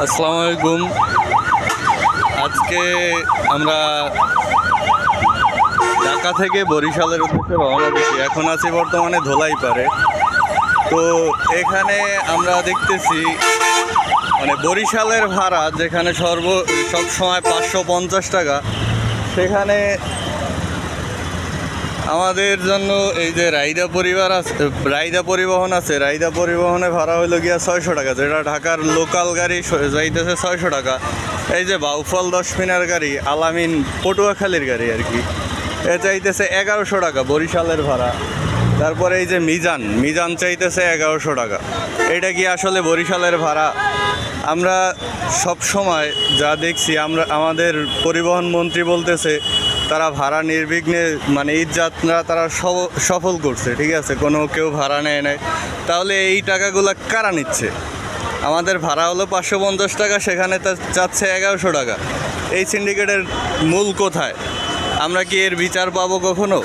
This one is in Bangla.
আসসালামু আলাইকুম। আজকে আমরা ঢাকা থেকে বরিশালের উদ্দেশ্যে রওনা দিচ্ছি। এখন আছি বর্তমানে ধোলাইপাড়ে। তো এখানে আমরা দেখতেছি মানে বরিশালের ভাড়া যেখানে সব সময় 550 টাকা, সেখানে আমাদের জন্য এই যে রাইদা পরিবহন আছে, রাইদা পরিবহনে ভাড়া হইলো গিয়া 600 টাকা, যেটা ঢাকার লোকাল গাড়ি যাইতেছে 600 টাকা। এই যে বাউফল 10 মিনার গাড়ি, আলামিন পটুয়াখালীর গাড়ি আর কি, এ চাইতেছে 1100 টাকা বরিশালের ভাড়া। তারপরে এই যে মিজান চাইতেছে 1100 টাকা। এটা কি আসলে বরিশালের ভাড়া? আমরা সব সময় যা দেখছি, আমাদের পরিবহন মন্ত্রী বলতেছে তারা ভাড়া নির্বিঘ্নে মানে ঈদ যাত্রা তারা সফল করছে, ঠিক আছে, কেউ ভাড়া নেয় নাই। তাহলে এই টাকাগুলো কারা নিচ্ছে? আমাদের ভাড়া হলো 550 টাকা, সেখানে তা চাচ্ছে 1100 টাকা। এই সিন্ডিকেটের মূল কোথায়? আমরা কি এর বিচার পাবো কখনো?